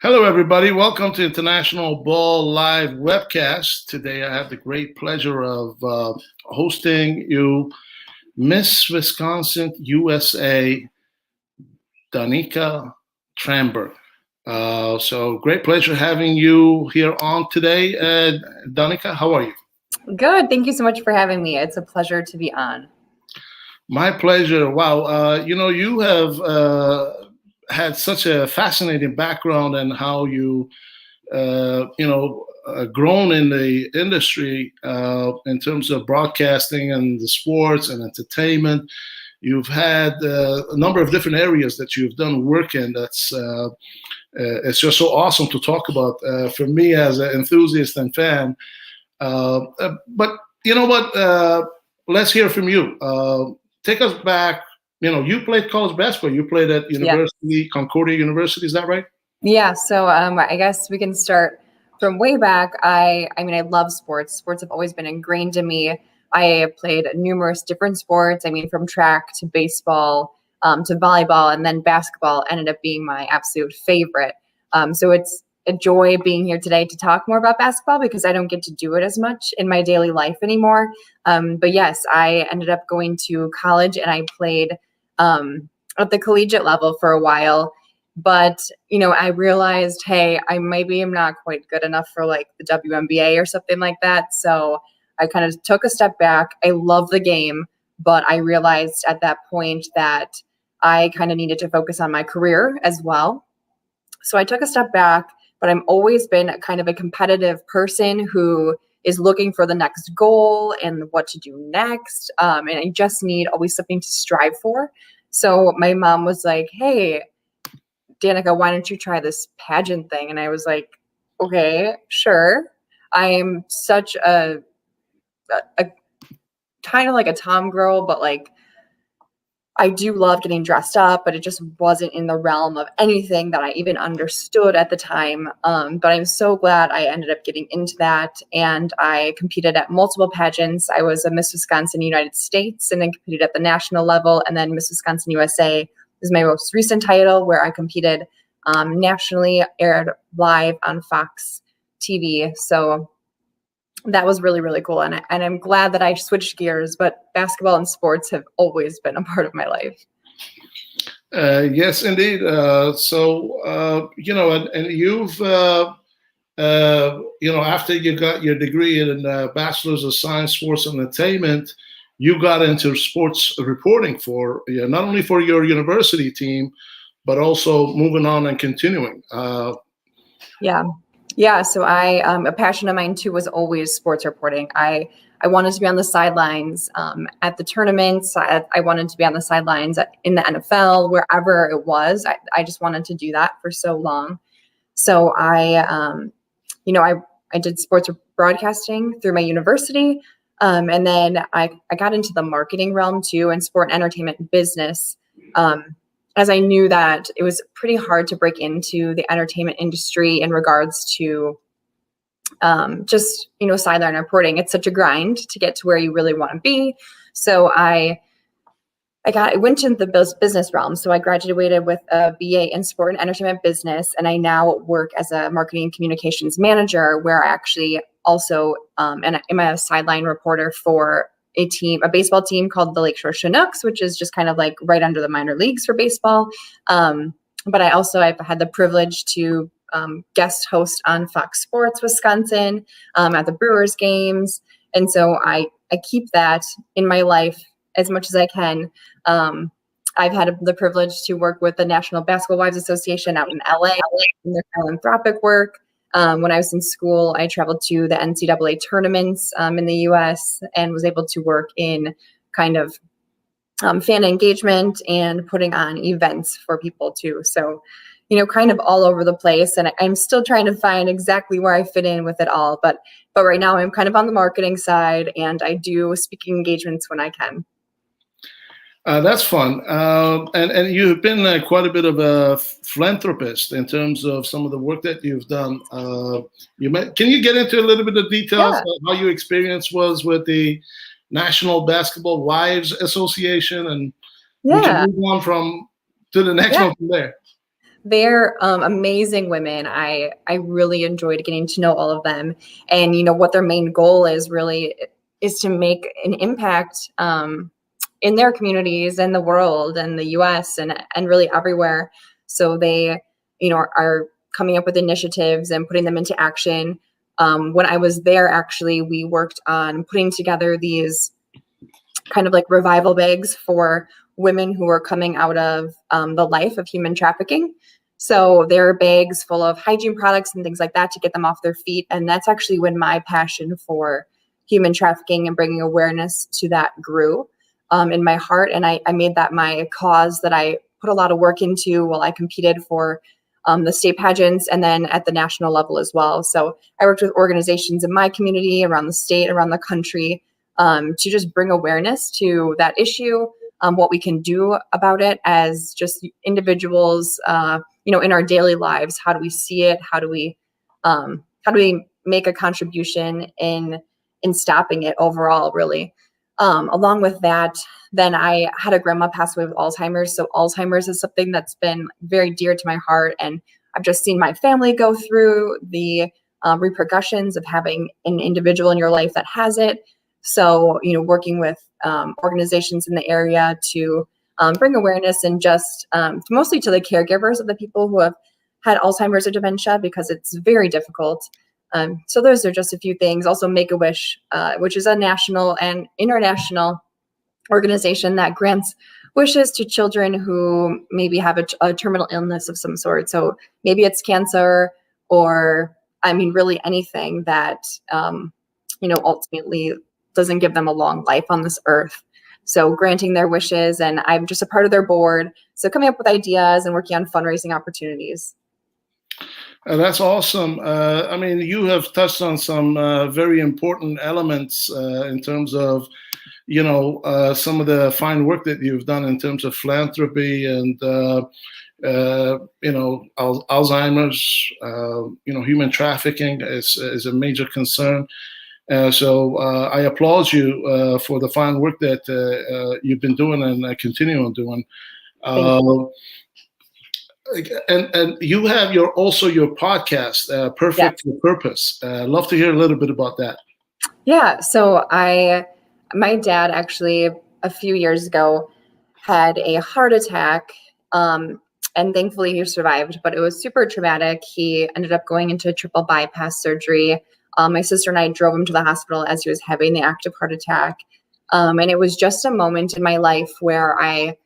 Hello, everybody. Welcome to International Bowl Live webcast. Today, I have the great pleasure of hosting you, Miss Wisconsin USA, Danika Tramburg. So great pleasure having you here on today. Danika, how are you? Good. Thank you so much for having me. It's a pleasure to be on. My pleasure. Wow. You have had such a fascinating background and how you, grown in the industry in terms of broadcasting and the sports and entertainment. You've had a number of different areas that you've done work in. It's just so awesome to talk about for me as an enthusiast and fan. But you know what? Let's hear from you. Take us back. You played college basketball. You played at University, Concordia University. Is that right? Yeah. So I guess we can start from way back. I love sports. Sports have always been ingrained in me. I played numerous different sports. From track to baseball to volleyball, and then basketball ended up being my absolute favorite. So it's a joy being here today to talk more about basketball because I don't get to do it as much in my daily life anymore. But yes, I ended up going to college and I played at the collegiate level for a while. But, I realized, hey, I maybe am not quite good enough for like the WNBA or something like that. So I kind of took a step back. I love the game, but I realized at that point that I kind of needed to focus on my career as well. So I took a step back, but I've always been kind of a competitive person who is looking for the next goal and what to do next. And I just need always something to strive for. So my mom was like, hey, Danika, why don't you try this pageant thing? And I was like, okay, sure. I am such a kind of like a tom girl, but like I do love getting dressed up, but it just wasn't in the realm of anything that I even understood at the time. But I'm so glad I ended up getting into that. And I competed at multiple pageants. I was a Miss Wisconsin United States and then competed at the national level. And then Miss Wisconsin USA is my most recent title where I competed nationally, aired live on Fox TV. So that was really, really cool. And I'm glad that I switched gears, but basketball and sports have always been a part of my life. Yes, indeed. And you've, after you got your degree in Bachelor of Science, Sports and Entertainment, you got into sports reporting for not only for your university team, but also moving on and continuing. Yeah, so a passion of mine too was always sports reporting. I wanted to be on the sidelines at the tournaments. I wanted to be on the sidelines in the NFL, wherever it was. I just wanted to do that for so long. So I did sports broadcasting through my university. And then I got into the marketing realm too and sport and entertainment business. As I knew that it was pretty hard to break into the entertainment industry in regards to sideline reporting. It's such a grind to get to where you really want to be. So I went into the business realm. So I graduated with a BA in sport and entertainment business, and I now work as a marketing and communications manager, where I actually also am a sideline reporter for a baseball team called the Lakeshore Chinooks, which is just kind of like right under the minor leagues for baseball. But I've had the privilege to guest host on Fox Sports Wisconsin at the Brewers games. And so I keep that in my life as much as I can. I've had the privilege to work with the National Basketball Wives Association out in LA in their philanthropic work. When I was in school, I traveled to the NCAA tournaments in the U.S. and was able to work in kind of fan engagement and putting on events for people too. So, kind of all over the place. And I'm still trying to find exactly where I fit in with it all. But right now I'm kind of on the marketing side and I do speaking engagements when I can. That's fun. And you've been quite a bit of a philanthropist in terms of some of the work that you've done. Can you get into a little bit of details of how your experience was with the National Basketball Wives Association? And we can move on to the next one from there. They're amazing women. I really enjoyed getting to know all of them, and what their main goal is really is to make an impact in their communities and the world and the U.S. and really everywhere. So they are coming up with initiatives and putting them into action. When I was there, actually, we worked on putting together these kind of like revival bags for women who are coming out of the life of human trafficking. So there are bags full of hygiene products and things like that to get them off their feet. And that's actually when my passion for human trafficking and bringing awareness to that grew in my heart. And I made that my cause that I put a lot of work into while I competed for the state pageants and then at the national level as well. So I worked with organizations in my community, around the state, around the country, to just bring awareness to that issue, what we can do about it as just individuals, in our daily lives. How do we see it? How do we make a contribution in stopping it overall, really? Along with that, then I had a grandma pass away with Alzheimer's. So Alzheimer's is something that's been very dear to my heart. And I've just seen my family go through the repercussions of having an individual in your life that has it. So, working with organizations in the area to bring awareness and just mostly to the caregivers of the people who have had Alzheimer's or dementia, because it's very difficult. So those are just a few things. Also Make-A-Wish, which is a national and international organization that grants wishes to children who maybe have a terminal illness of some sort. So maybe it's cancer or, really anything that, ultimately doesn't give them a long life on this earth. So granting their wishes, and I'm just a part of their board. So coming up with ideas and working on fundraising opportunities. That's awesome. You have touched on some very important elements in terms of, some of the fine work that you've done in terms of philanthropy and, Alzheimer's, human trafficking is a major concern. So I applaud you for the fine work that you've been doing and continue on doing. And you have your podcast, Perfect for Purpose. Love to hear a little bit about that. Yeah. So my dad actually a few years ago had a heart attack, and thankfully he survived, but it was super traumatic. He ended up going into triple bypass surgery. My sister and I drove him to the hospital as he was having the active heart attack. And it was just a moment in my life where I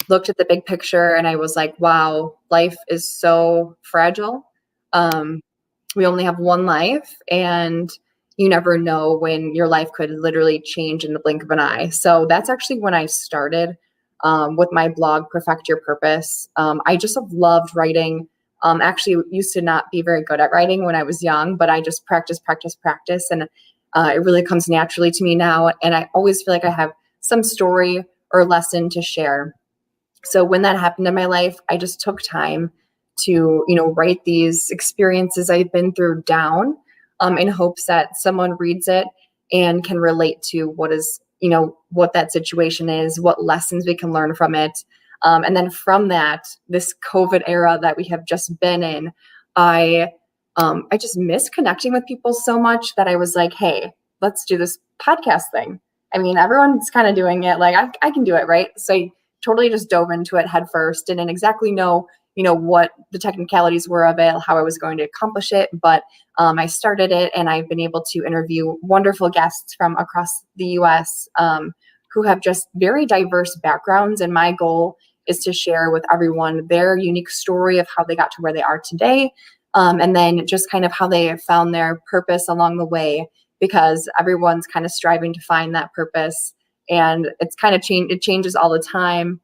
looked at the big picture and I was like, wow, life is so fragile. We only have one life, and you never know when your life could literally change in the blink of an eye. So that's actually when I started with my blog, Perfect Your Purpose. I just have loved writing. Actually used to not be very good at writing when I was young, but I just practice. And it really comes naturally to me now. And I always feel like I have some story or lesson to share. So when that happened in my life, I just took time to, write these experiences I've been through down in hopes that someone reads it and can relate to what that situation is, what lessons we can learn from it. And then from that, this COVID era that we have just been in, I just miss connecting with people so much that I was like, hey, let's do this podcast thing. Everyone's kind of doing it. Like I can do it, right? So I totally just dove into it head first. Didn't exactly know, what the technicalities were of it, how I was going to accomplish it. But I started it, and I've been able to interview wonderful guests from across the U.S. Who have just very diverse backgrounds. And my goal is to share with everyone their unique story of how they got to where they are today. And then just kind of how they found their purpose along the way, because everyone's kind of striving to find that purpose, and it's kind of it changes all the time.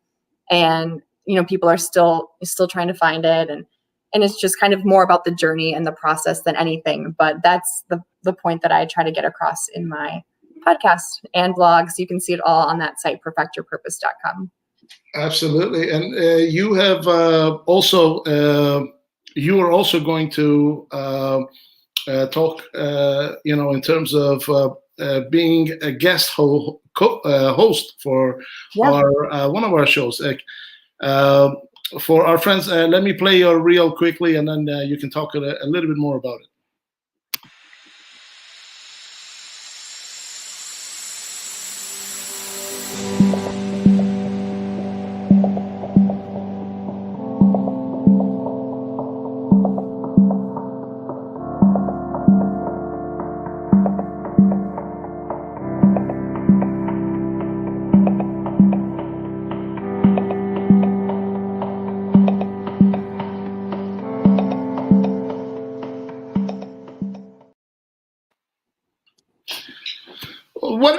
And, people are still trying to find it. And it's just kind of more about the journey and the process than anything. But that's the point that I try to get across in my podcast and blogs. You can see it all on that site, perfectyourpurpose.com. Absolutely. And you have also, you are also going to talk, in terms of being a guest host for one of our shows. For our friends, let me play your reel quickly, and then you can talk a little bit more about it.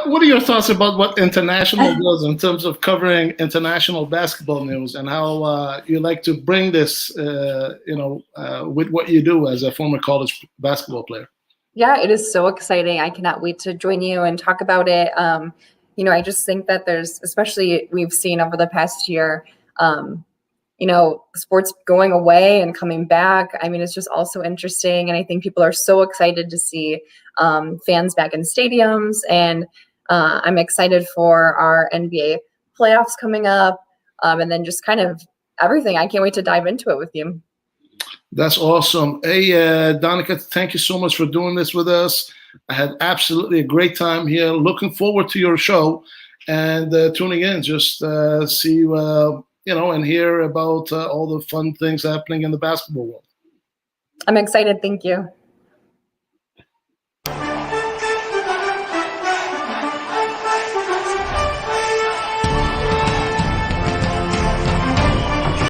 What are your thoughts about what international does in terms of covering international basketball news, and how you like to bring this, with what you do as a former college basketball player? Yeah, it is so exciting. I cannot wait to join you and talk about it. I just think that there's, especially we've seen over the past year, sports going away and coming back. I mean, it's just also interesting. And I think people are so excited to see fans back in stadiums. And I'm excited for our NBA playoffs coming up. And then just kind of everything. I can't wait to dive into it with you. That's awesome. Hey, Danika, thank you so much for doing this with us. I had absolutely a great time here. Looking forward to your show and tuning in. Just see and hear about all the fun things happening in the basketball world. I'm excited. Thank you.